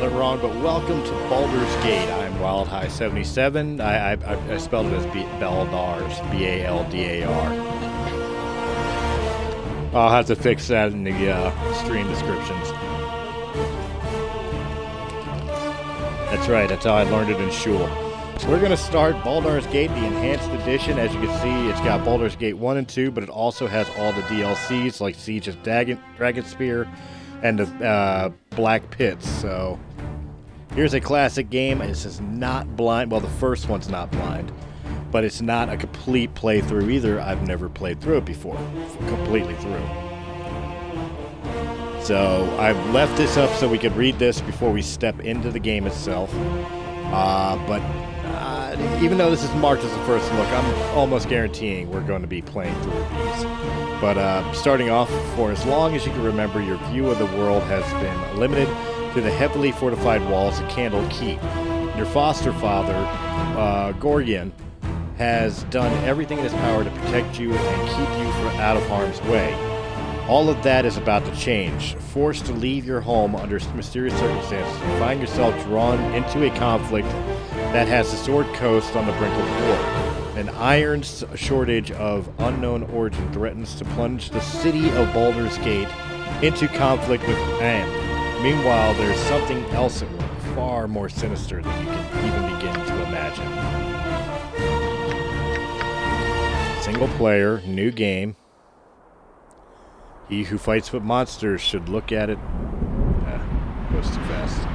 spelled it wrong, but welcome to Baldur's Gate. I'm WildHigh77. I spelled it as Baldars, B-A-L-D-A-R. I'll have to fix that in the stream descriptions. That's right, that's how I learned it in shul. So we're going to start Baldur's Gate, the Enhanced Edition. As you can see, it's got Baldur's Gate 1 and 2, but it also has all the DLCs like Siege of Dragonspear and the Black Pits. So here's a classic game. This is not blind. Well, the first one's not blind, but it's not a complete playthrough either. I've never played through it before, completely through. So I left this up so we could read this before we step into the game itself. But even though this is marked as the first look, I'm almost guaranteeing we're going to be playing through these. But starting off, for as long as you can remember, your view of the world has been limited to the heavily fortified walls of Candle Keep. Your foster father, Gorgian, has done everything in his power to protect you and keep you out of harm's way. All of that is about to change. Forced to leave your home under mysterious circumstances, you find yourself drawn into a conflict that has the Sword Coast on the brink of war. An iron shortage of unknown origin threatens to plunge the city of Baldur's Gate into conflict with Am. Meanwhile, there's something else at work, far more sinister than you can even begin to imagine. Single player, new game. He who fights with monsters should look at it. Goes too fast.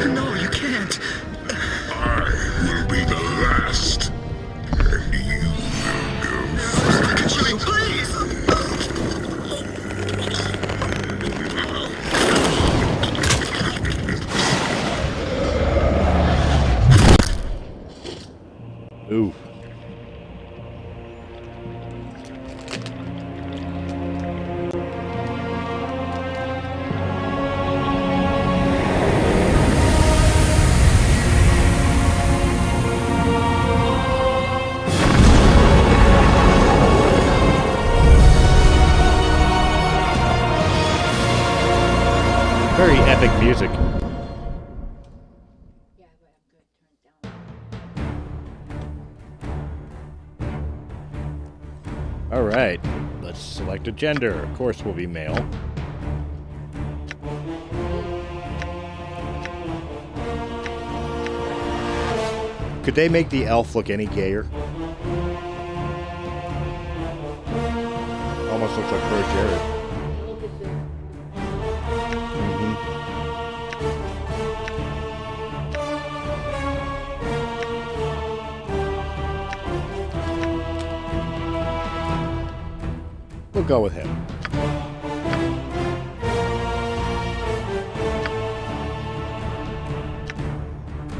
No, you can't. I will be the last. And you will go first. Chewie, please! Ooh. Very epic music. Alright, let's select a gender. Of course we'll be male. Could they make the elf look any gayer? Almost looks like Bro Jared. We'll go with him.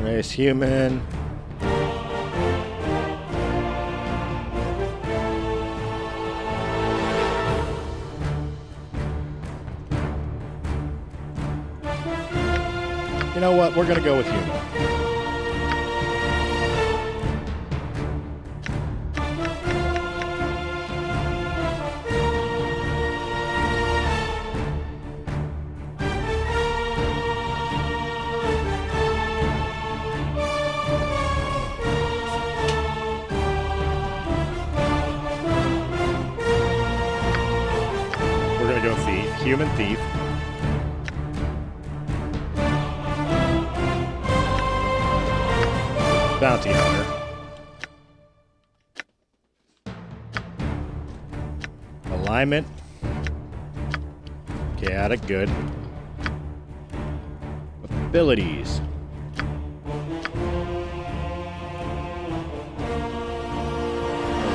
Race human. You know what? We're gonna go with human. Human thief. Bounty hunter. Alignment. Chaotic, good. Abilities. You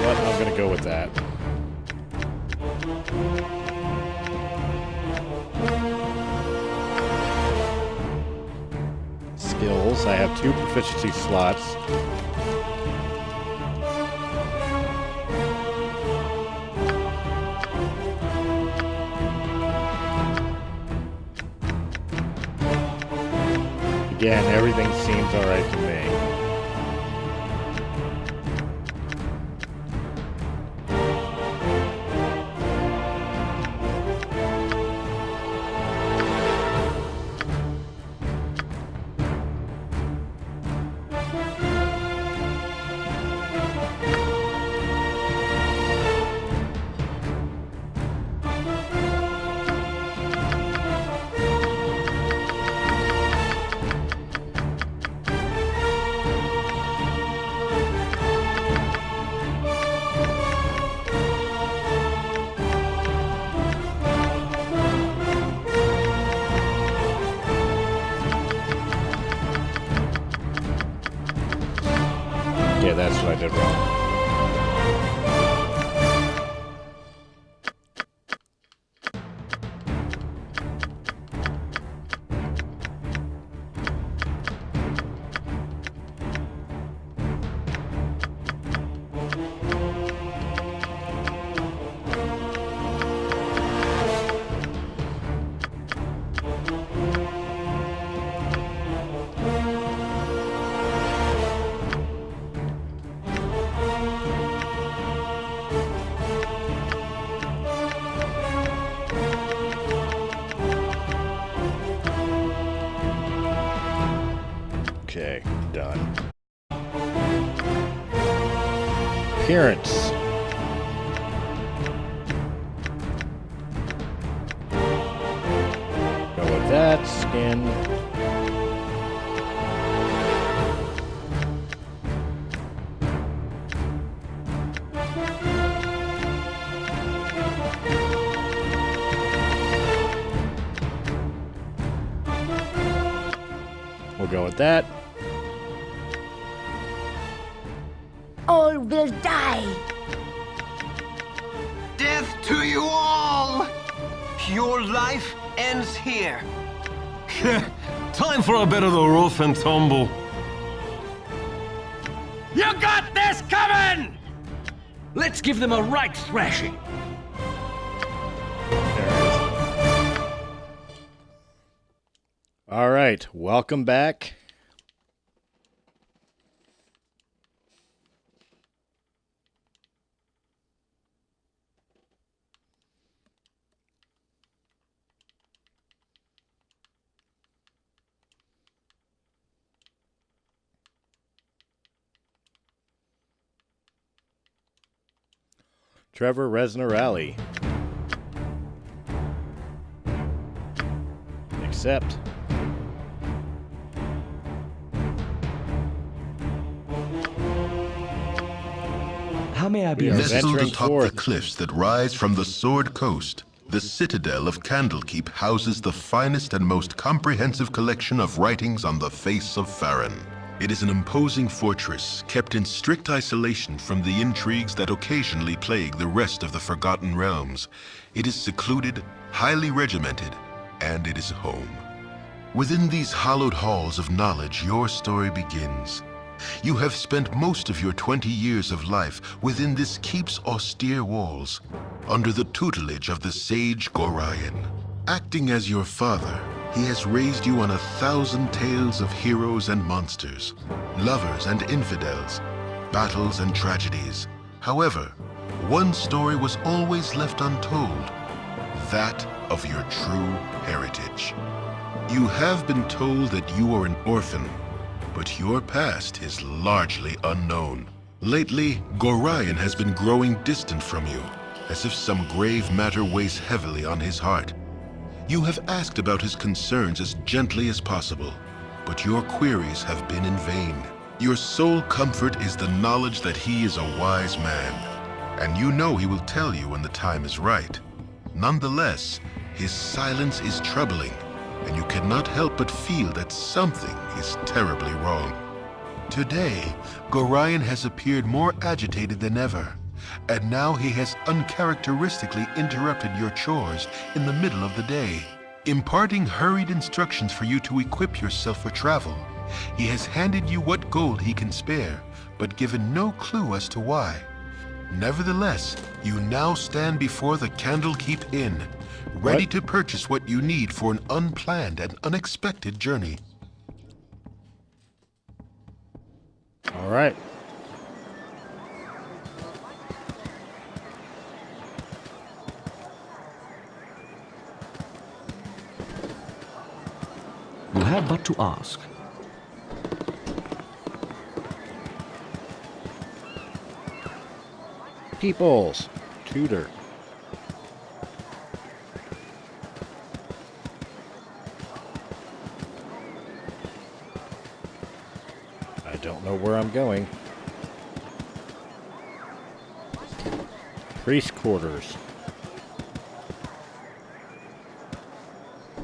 know what? I'm gonna go with that. Skills. I have 2 proficiency slots. Again, everything seems alright to me. Yeah, that's what I did wrong. Okay, done. Appearance. Go with that. Skin. We'll go with that. All will die. Death to you all! Your life ends here. Time for a bit of the rough and tumble. You got this coming! Let's give them a right thrashing. There it is. All right, welcome back. Trevor Reznor Rally. Accept. How may I be We are of Nestled venturing atop forth. the cliffs that rise from the Sword Coast, the citadel of Candlekeep houses the finest and most comprehensive collection of writings on the face of Farron. It is an imposing fortress, kept in strict isolation from the intrigues that occasionally plague the rest of the Forgotten Realms. It is secluded, highly regimented, and it is home. Within these hallowed halls of knowledge, your story begins. You have spent most of your 20 years of life within this keep's austere walls, under the tutelage of the sage Gorion. Acting as your father, he has raised you on 1,000 tales of heroes and monsters, lovers and infidels, battles and tragedies. However, one story was always left untold, that of your true heritage. You have been told that you are an orphan, but your past is largely unknown. Lately, Gorion has been growing distant from you, as if some grave matter weighs heavily on his heart. You have asked about his concerns as gently as possible, but your queries have been in vain. Your sole comfort is the knowledge that he is a wise man, and you know he will tell you when the time is right. Nonetheless, his silence is troubling, and you cannot help but feel that something is terribly wrong. Today, Gorion has appeared more agitated than ever, and now he has uncharacteristically interrupted your chores in the middle of the day, imparting hurried instructions for you to equip yourself for travel. He has handed you what gold he can spare, but given no clue as to why. Nevertheless, you now stand before the Candlekeep Inn, ready to purchase what you need for an unplanned and unexpected journey. All right. You have but to ask. Peoples. Tutor. I don't know where I'm going. Priest quarters.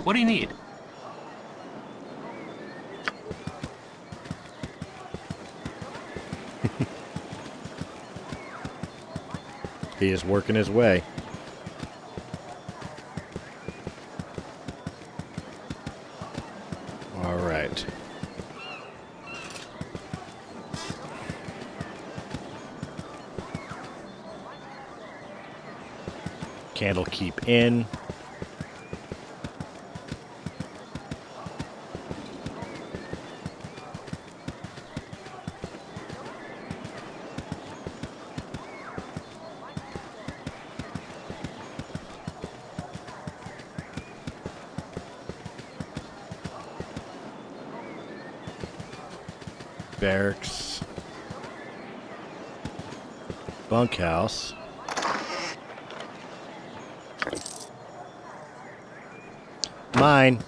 What do you need? He is working his way. All right. Candlekeep Inn. Barracks. Bunkhouse. Mine.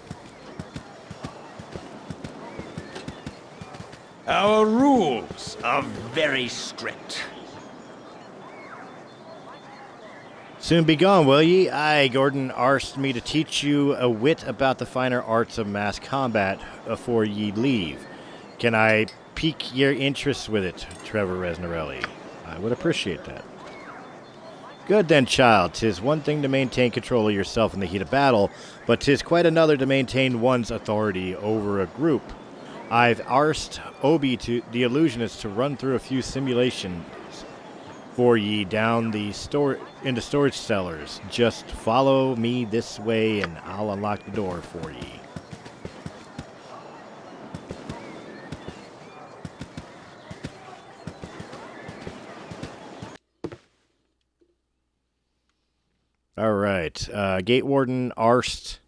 Our rules are very strict. Soon be gone, will ye? Aye, Gordon asked me to teach you a wit about the finer arts of mass combat afore ye leave. Can I pique your interest with it, Trevor Resnarelli? I would appreciate that. Good then, child. 'Tis one thing to maintain control of yourself in the heat of battle, but 'tis quite another to maintain one's authority over a group. I've asked Obi, the illusionist, to run through a few simulations for ye down the into storage cellars. Just follow me this way, and I'll unlock the door for ye. All right. Gate Warden asked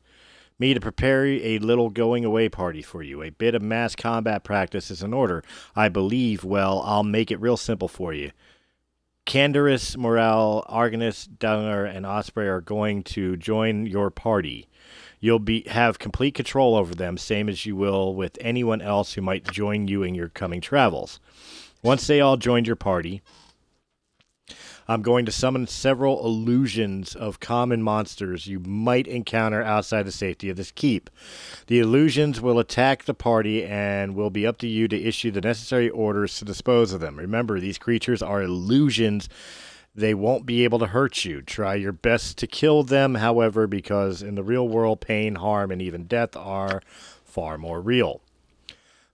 me to prepare a little going away party for you. A bit of mass combat practice is in order. I believe, well, I'll make it real simple for you. Canderous, Morale, Argonus, Dunner, and Osprey are going to join your party. You'll have complete control over them, same as you will with anyone else who might join you in your coming travels. Once they all joined your party, I'm going to summon several illusions of common monsters you might encounter outside the safety of this keep. The illusions will attack the party and will be up to you to issue the necessary orders to dispose of them. Remember, these creatures are illusions. They won't be able to hurt you. Try your best to kill them, however, because in the real world, pain, harm, and even death are far more real.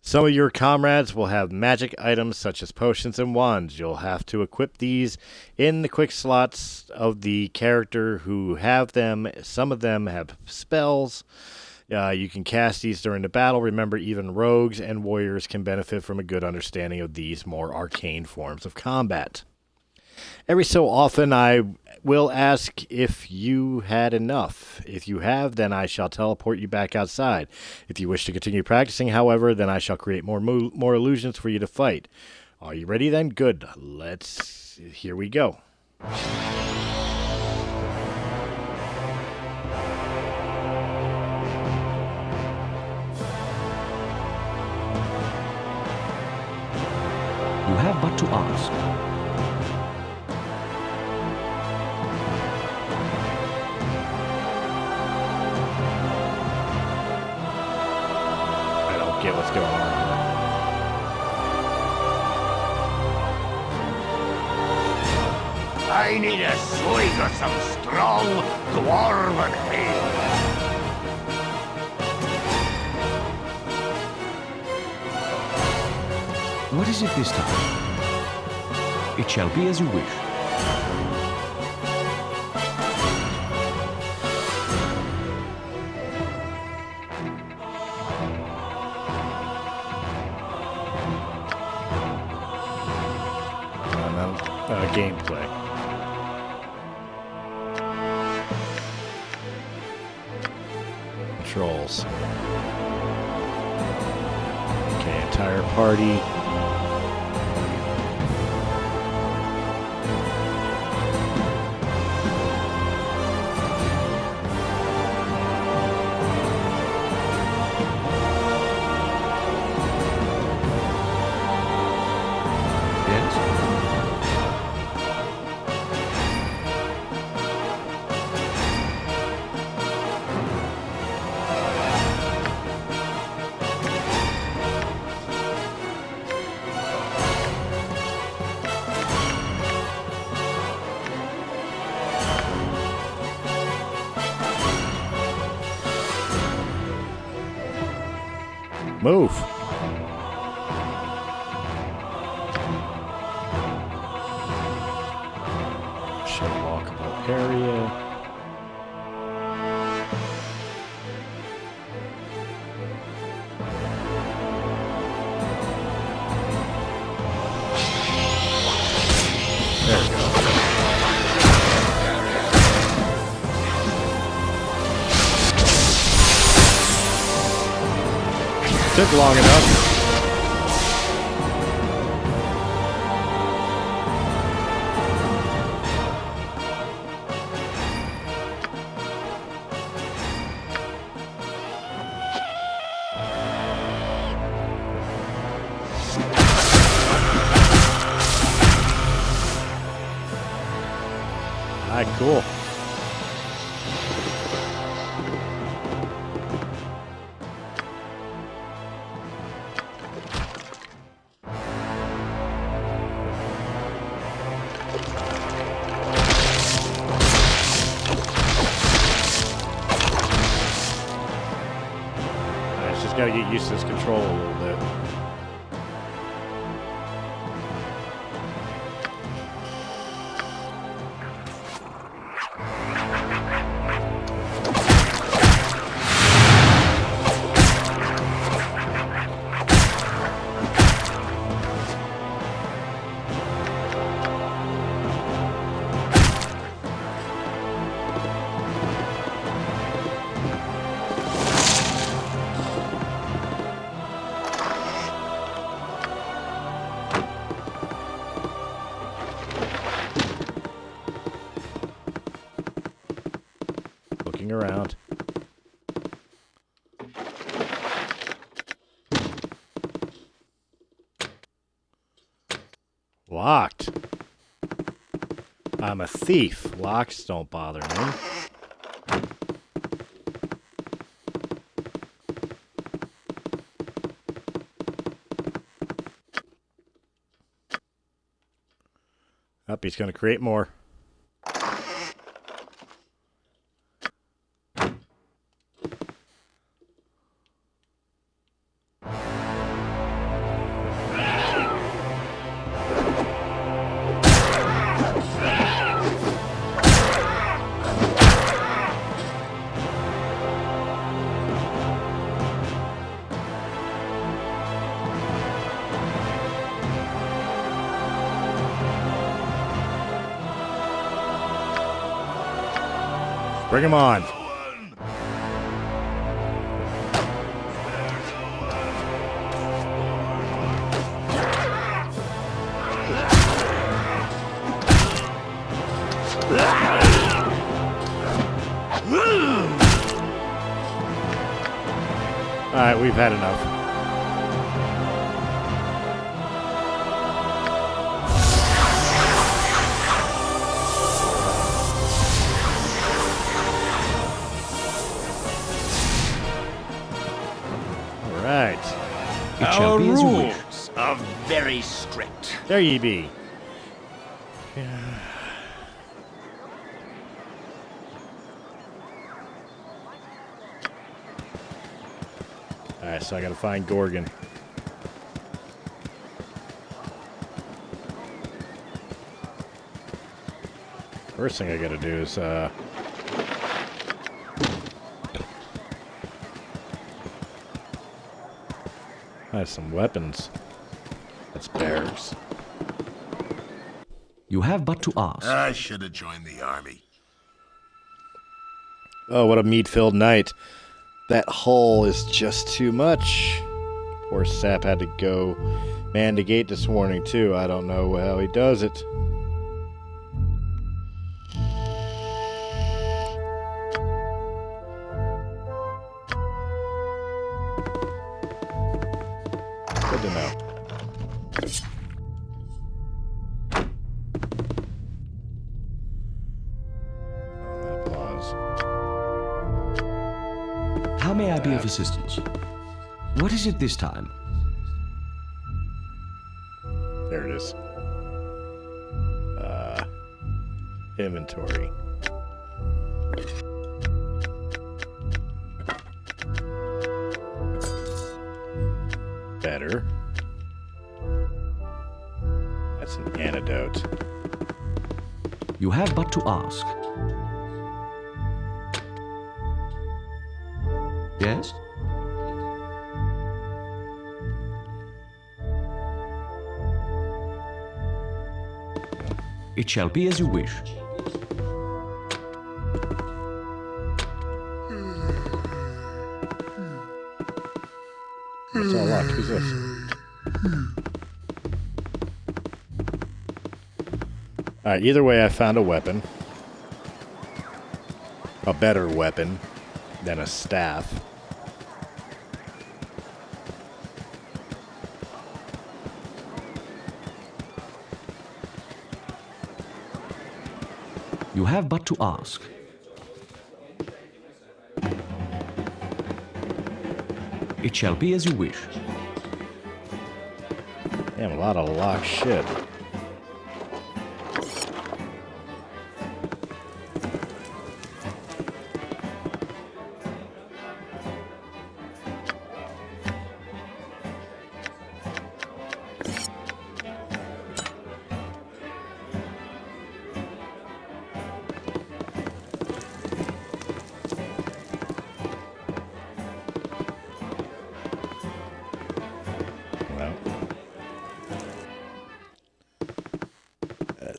Some of your comrades will have magic items such as potions and wands. You'll have to equip these in the quick slots of the character who have them. Some of them have spells. You can cast these during the battle. Remember, even rogues and warriors can benefit from a good understanding of these more arcane forms of combat. Every so often, I will ask if you had enough. If you have, then I shall teleport you back outside. If you wish to continue practicing, however, then I shall create more illusions for you to fight. Are you ready then? Good. Here we go. You have but to ask. Get what's going on here. I need a swig of some strong dwarven ale. What is it this time? It shall be as you wish. gameplay. Controls. Okay, entire party. Move. Show walkable area. There we go. Took long enough. Alright, cool. Gotta get used to this control a little bit. Around. Locked. I'm a thief. Locks don't bother me. Up, he's going to create more. Bring him on. All right, we've had enough. Our rules are very strict. There ye be. Yeah. Alright, so I gotta find Gorgon. First thing I gotta do is, I have some weapons. That's bears. You have but to ask. I should have joined the army. Oh, what a meat-filled night. That hull is just too much. Poor Sap had to go man the gate this morning, too. I don't know how he does it. Good to know. How may I be of assistance? What is it this time? There it is. Inventory. Better. That's an antidote. You have but to ask. Yes? It shall be as you wish. It's all locked. Who's this? Alright, either way, I found a weapon. A better weapon than a staff. You have but to ask. It shall be as you wish. Damn, a lot of locked shit.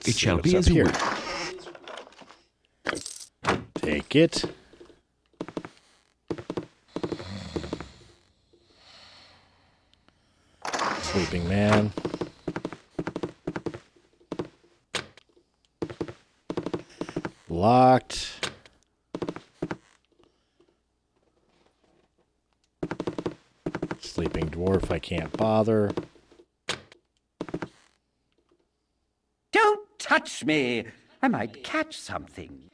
It shall be as you wish. Take it. Sleeping man. Locked. Sleeping dwarf, I can't bother. Touch me! I might catch something.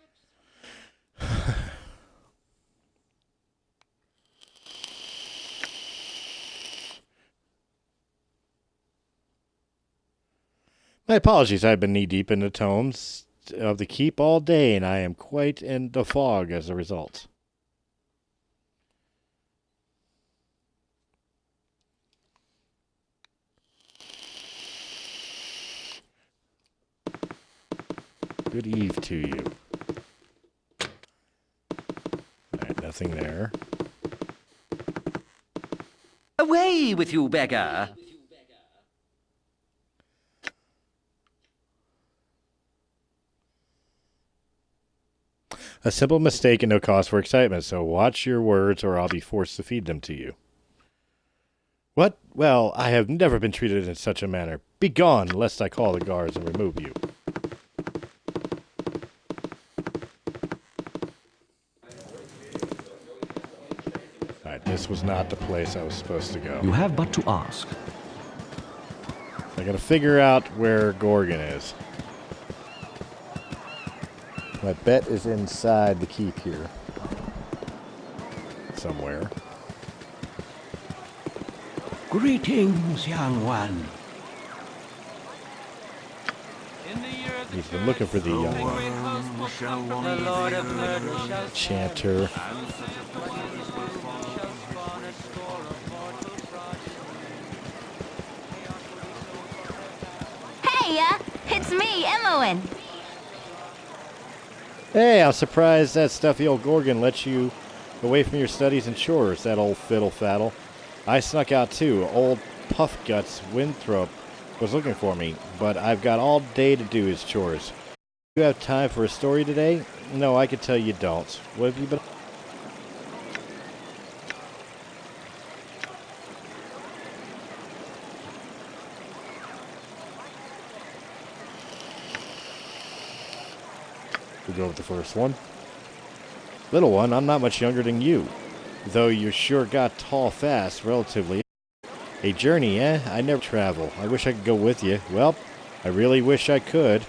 My apologies, I've been knee-deep in the tomes of the keep all day, and I am quite in the fog as a result. Good eve to you. Alright, nothing there. Away with you, beggar! A simple mistake and no cause for excitement, so watch your words or I'll be forced to feed them to you. What? Well, I have never been treated in such a manner. Begone, lest I call the guards and remove you. This was not the place I was supposed to go. You have but to ask. I gotta figure out where Gorgon is. My bet is inside the keep here. Somewhere. Greetings, young one. He's been looking for the young one. Chanter. It's me, Emmowen. Hey, I'm surprised that stuffy old Gorgon let you away from your studies and chores, that old fiddle-faddle. I snuck out too. Old Puff Guts Winthrop was looking for me, but I've got all day to do his chores. Do you have time for a story today? No, I can tell you don't. What have you been... We'll go with the first one. Little one, I'm not much younger than you, though you sure got tall fast, relatively. A journey, eh? I never travel. I wish I could go with you. Well, I really wish I could.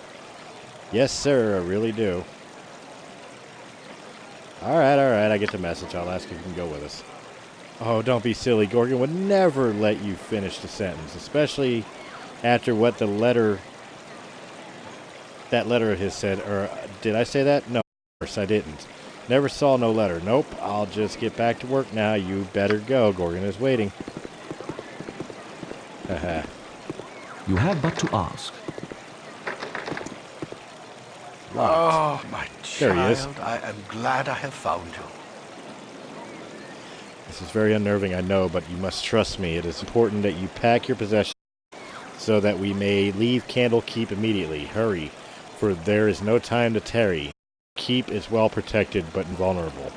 Yes, sir, I really do. Alright, I get the message. I'll ask if you can go with us. Oh, don't be silly. Gorgon would never let you finish the sentence, especially after what that letter of his said. Or, did I say that? No, of course I didn't. Never saw no letter. Nope, I'll just get back to work now. You better go. Gorgon is waiting. Haha. You have but to ask. Oh, my There he is. child, I am glad I have found you. This is very unnerving, I know, but you must trust me. It is important that you pack your possessions so that we may leave Candlekeep immediately. Hurry, for there is no time to tarry. Keep is well protected, but invulnerable.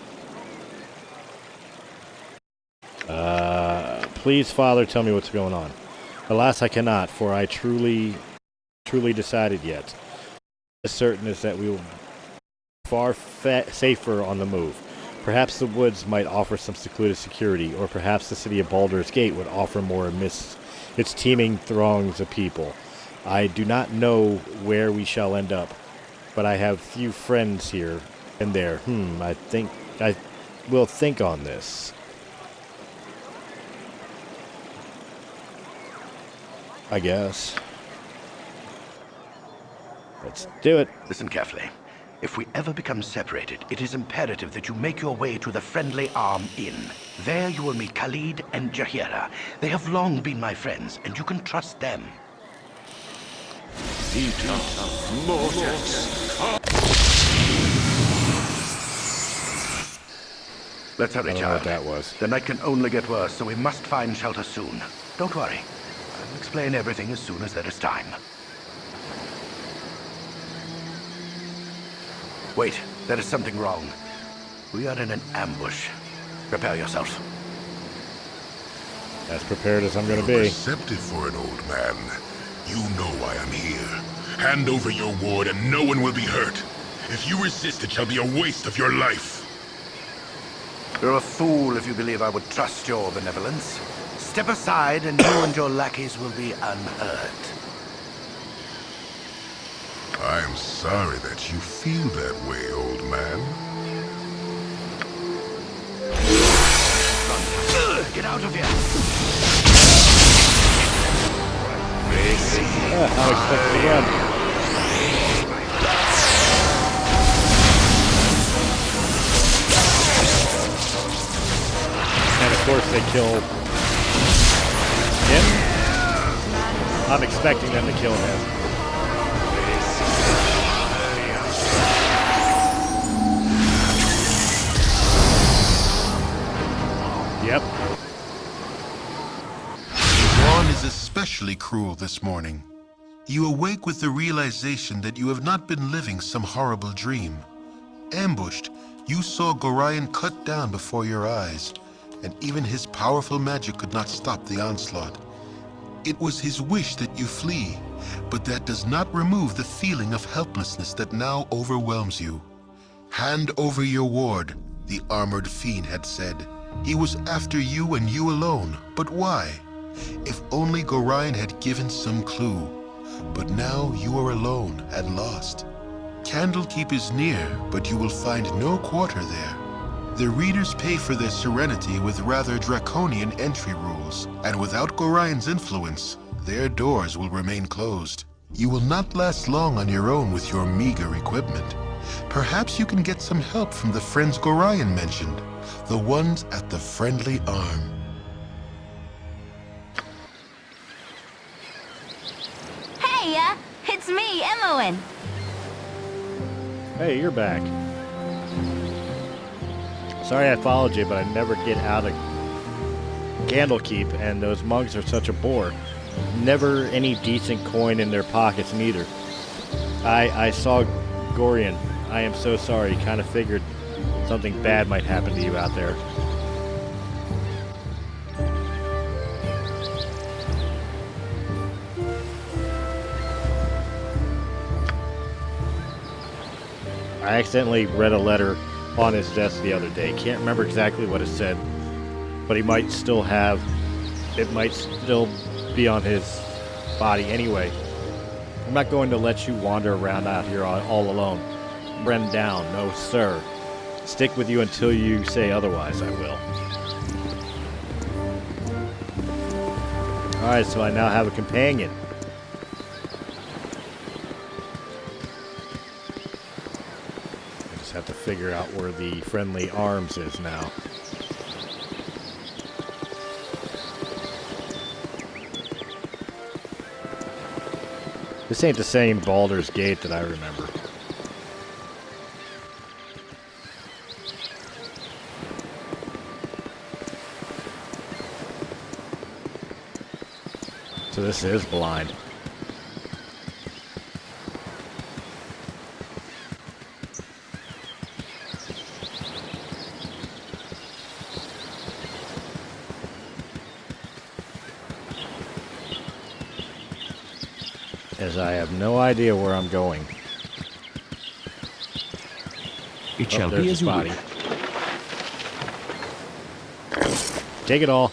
Please, Father, tell me what's going on. Alas, I cannot, for I truly decided yet. As certain is that we will be far safer on the move. Perhaps the woods might offer some secluded security, or perhaps the city of Baldur's Gate would offer more amidst its teeming throngs of people. I do not know where we shall end up, but I have few friends here and there. I think I will think on this. I guess. Let's do it. Listen carefully. If we ever become separated, it is imperative that you make your way to the Friendly Arm Inn. There you will meet Khalid and Jahira. They have long been my friends, and you can trust them. Let's hurry, I don't know child. what that was. The night can only get worse, so we must find shelter soon. Don't worry. I'll explain everything as soon as there is time. Wait, there is something wrong. We are in an ambush. Prepare yourself. As prepared as I'm going to You're be. receptive for an old man. You know why I'm here. Hand over your ward and no one will be hurt. If you resist, it shall be a waste of your life. You're a fool if you believe I would trust your benevolence. Step aside and you and your lackeys will be unhurt. I'm sorry that you feel that way, old man. Get out of here! How expected to run. And of course they kill him. I'm expecting them to kill him. Yep. Dawn is especially cruel this morning. You awake with the realization that you have not been living some horrible dream. Ambushed, you saw Gorion cut down before your eyes, and even his powerful magic could not stop the onslaught. It was his wish that you flee, but that does not remove the feeling of helplessness that now overwhelms you. Hand over your ward, the armored fiend had said. He was after you and you alone, but why? If only Gorion had given some clue. But now you are alone and lost. Candlekeep is near, but you will find no quarter there. The readers pay for their serenity with rather draconian entry rules, and without Gorion's influence, their doors will remain closed. You will not last long on your own with your meager equipment. Perhaps you can get some help from the friends Gorion mentioned, the ones at the Friendly Arm. Hey, it's me, Imoen. Hey, you're back. Sorry I followed you, but I never get out of Candlekeep, and those monks are such a bore. never any decent coin in their pockets neither. I saw Gorian. I am so sorry. Kind of figured something bad might happen to you out there. I accidentally read a letter on his desk the other day. Can't remember exactly what it said, but he might still have... It might still be on his body anyway. I'm not going to let you wander around out here all alone. Bren down, no sir. Stick with you until you say otherwise, I will. Alright, so I now have a companion. I just have to figure out where the friendly arms is now. This ain't the same Baldur's Gate that I remember. So this is blind. As I have no idea where I'm going. It shall be as you body. wish. Take it all.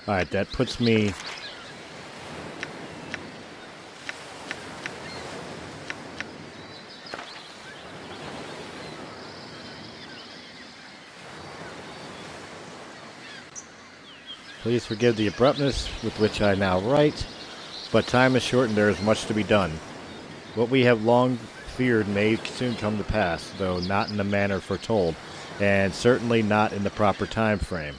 Alright, that puts me... Please forgive the abruptness with which I now write, but time is short and there is much to be done. What we have long feared may soon come to pass, though not in the manner foretold, and certainly not in the proper time frame.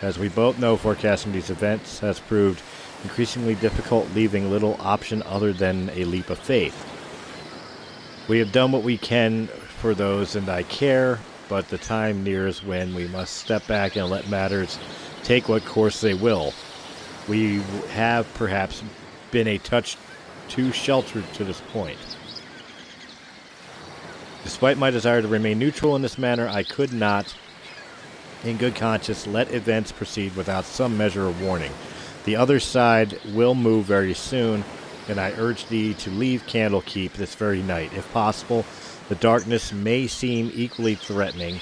As we both know, forecasting these events has proved increasingly difficult, leaving little option other than a leap of faith. We have done what we can for those in thy care, but the time nears when we must step back and let matters take what course they will. We have perhaps been a touch too sheltered to this point. Despite my desire to remain neutral in this manner, I could not, in good conscience, let events proceed without some measure of warning. The other side will move very soon, and I urge thee to leave Candlekeep this very night. If possible, the darkness may seem equally threatening,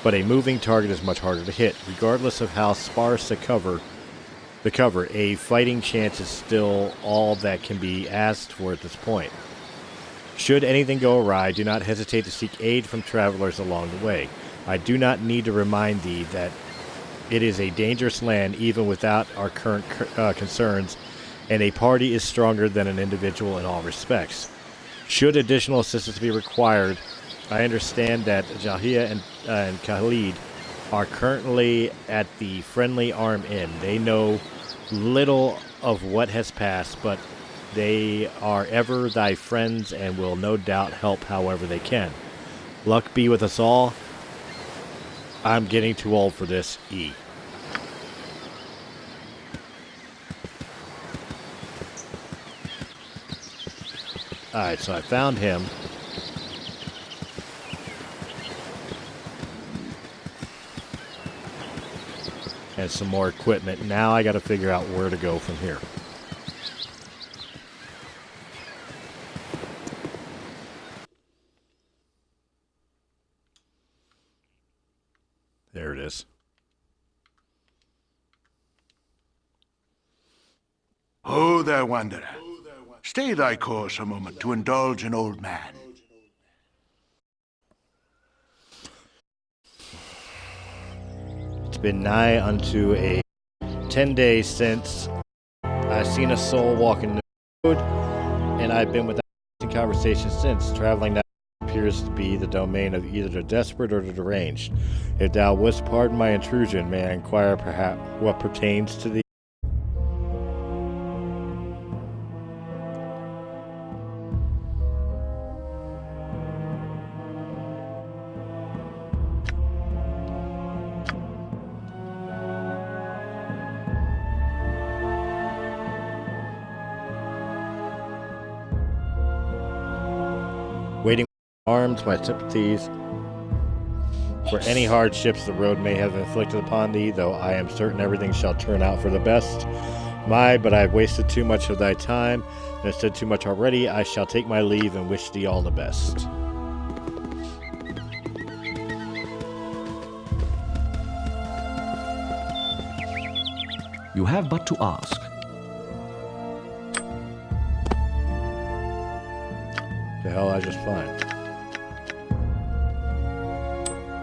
but a moving target is much harder to hit. Regardless of how sparse the cover, a fighting chance is still all that can be asked for at this point. Should anything go awry, do not hesitate to seek aid from travelers along the way. I do not need to remind thee that it is a dangerous land even without our current concerns, and a party is stronger than an individual in all respects. Should additional assistance be required, I understand that Jahia and Khalid are currently at the Friendly Arm Inn. They know little of what has passed, but they are ever thy friends and will no doubt help however they can. Luck be with us all. I'm getting too old for this, E. Alright, so I found him. And some more equipment. Now I gotta figure out where to go from here. There it is. Ho there, wanderer. Stay thy course a moment to indulge an old man. It's been nigh unto 10 days since I've seen a soul walking the road, and I've been without conversation since, traveling down appears to be the domain of either the desperate or the deranged. If thou wouldst pardon my intrusion, may I inquire perhaps what pertains to thee? Waiting arms, my sympathies for any hardships the road may have inflicted upon thee, though I am certain everything shall turn out for the best. But I have wasted too much of thy time, and have said too much already. I shall take my leave and wish thee all the best. You have but to ask. The hell I just find?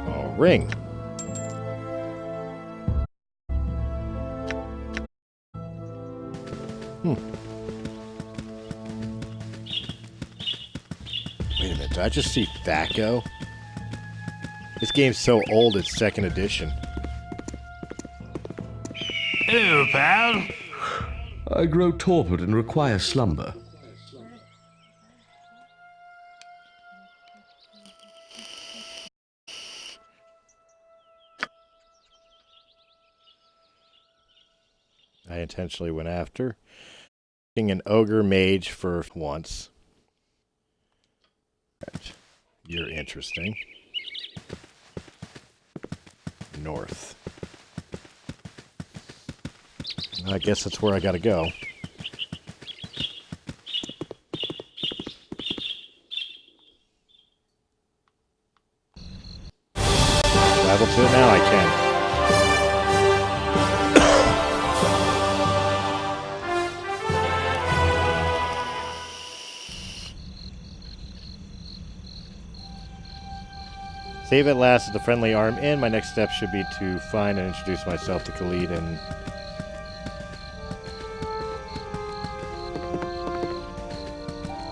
Oh, ring. Wait a minute, did I just see Thaco? This game's so old, it's 2nd edition. Hello, pal. I grow torpid and require slumber. I intentionally went after an ogre mage for once. You're interesting. North. I guess that's where I gotta go. Travel to it now? I can. Save at last at the Friendly Arm Inn. My next step should be to find and introduce myself to Khalid and...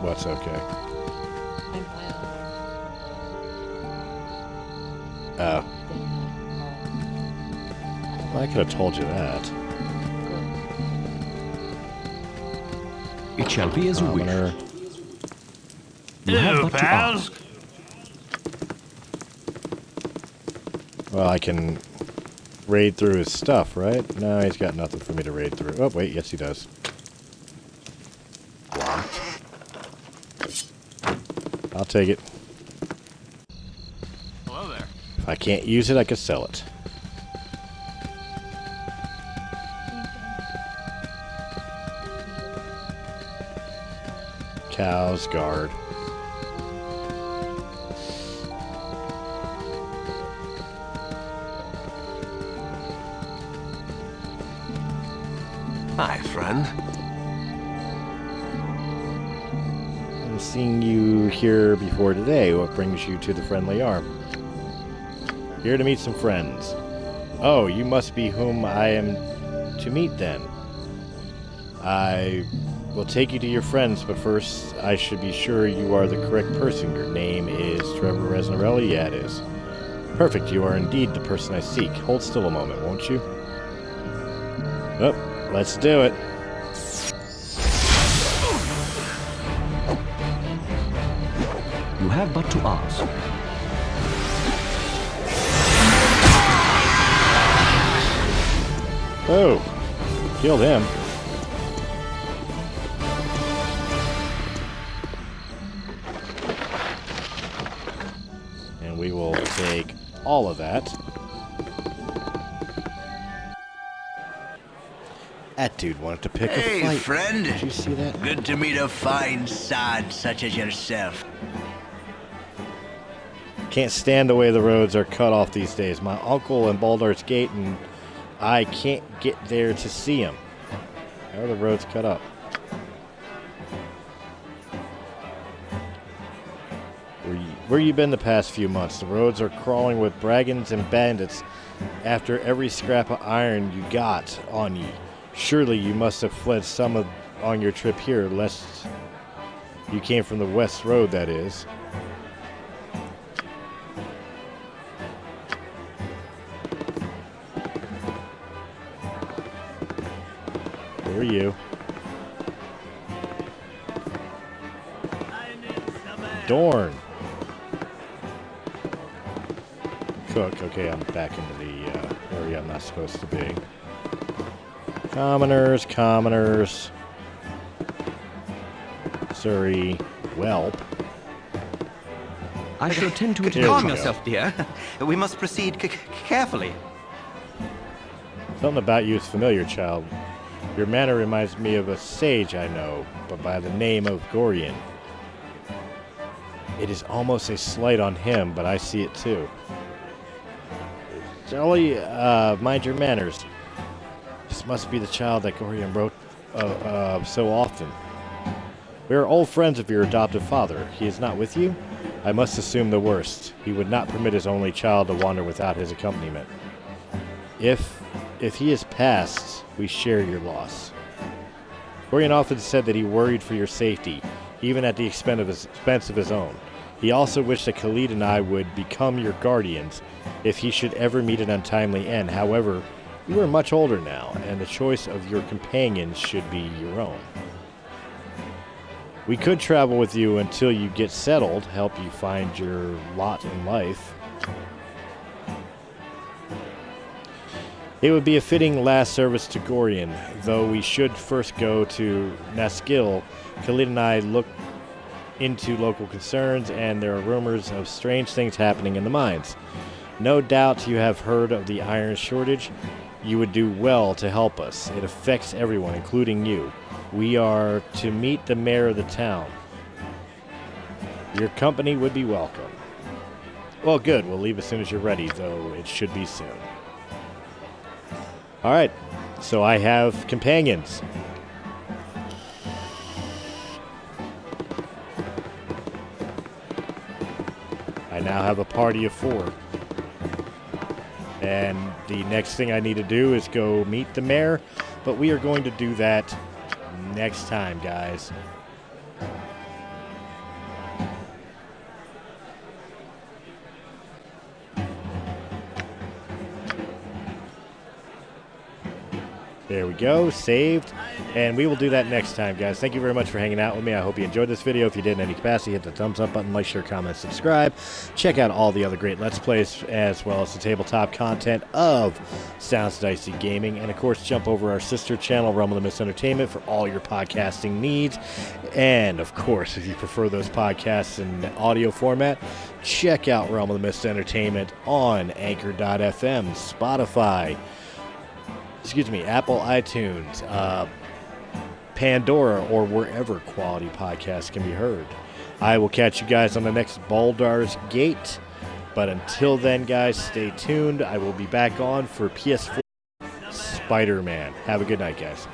What's okay? Oh. Well, I could have told you that. It shall be as you wish. You Hello, have but to pal. ask. Well, I can raid through his stuff, right? No, he's got nothing for me to raid through. Oh, wait, yes he does. Locked. I'll take it. Hello there. If I can't use it, I can sell it. Cows, guard. Hi, friend. I'm seeing you here before today. What brings you to the Friendly Arm? Here to meet some friends. Oh, you must be whom I am to meet then. I will take you to your friends, but first I should be sure you are the correct person. Your name is Trevor Resnarelli? Yeah, it is. Perfect, you are indeed the person I seek. Hold still a moment, won't you? Oh, let's do it. You have but to ask. Oh, killed him. And we will take all of that. That dude wanted to pick a Hey, fight. friend. Did you see that? Good to meet a fine sod such as yourself. Can't stand the way the roads are cut off these days. My uncle in Baldur's Gate, and I can't get there to see him. How are the roads cut up? Where you been the past few months? The roads are crawling with brigands and bandits after every scrap of iron you got on ye. Surely you must have fled on your trip here, lest you came from the west road, that is. who are you? Dorn. Cook. Okay, I'm back into the area I'm not supposed to be. Commoners. Surrey. Whelp. I shall attend to it. Here we Calm go. yourself, dear. We must proceed carefully. Something about you is familiar, child. Your manner reminds me of a sage I know, but by the name of Gorian. It is almost a slight on him, but I see it too. Stolle, mind your manners. This must be the child that Gorian wrote so often. We are old friends of your adoptive father. He is not with you? I must assume the worst. He would not permit his only child to wander without his accompaniment. If he has passed, we share your loss. Gorian often said that he worried for your safety, even at the expense of his own. He also wished that Khalid and I would become your guardians if he should ever meet an untimely end. However, you are much older now, and the choice of your companions should be your own. We could travel with you until you get settled, help you find your lot in life. It would be a fitting last service to Gorian, though we should first go to Naskil. Khalid and I look into local concerns, and there are rumors of strange things happening in the mines. No doubt you have heard of the iron shortage. You would do well to help us. It affects everyone, including you. We are to meet the mayor of the town. Your company would be welcome. Well, good. We'll leave as soon as you're ready, though it should be soon. All right. So I have companions. I now have a party of 4. And the next thing I need to do is go meet the mayor, but we are going to do that next time, guys. There we go, saved. And we will do that next time, guys. Thank you very much for hanging out with me. I hope you enjoyed this video. If you did in any capacity, hit the thumbs up button, like, share, comment, subscribe. Check out all the other great Let's Plays, as well as the tabletop content of Sounds Dicey Gaming. And, of course, jump over our sister channel, Realm of the Mist Entertainment, for all your podcasting needs. And, of course, if you prefer those podcasts in audio format, check out Realm of the Mist Entertainment on Anchor.fm, Spotify, Apple iTunes, Pandora, or wherever quality podcasts can be heard. I will catch you guys on the next Baldur's Gate. But until then, guys, stay tuned. I will be back on for PS4 Spider-Man. Have a good night, guys.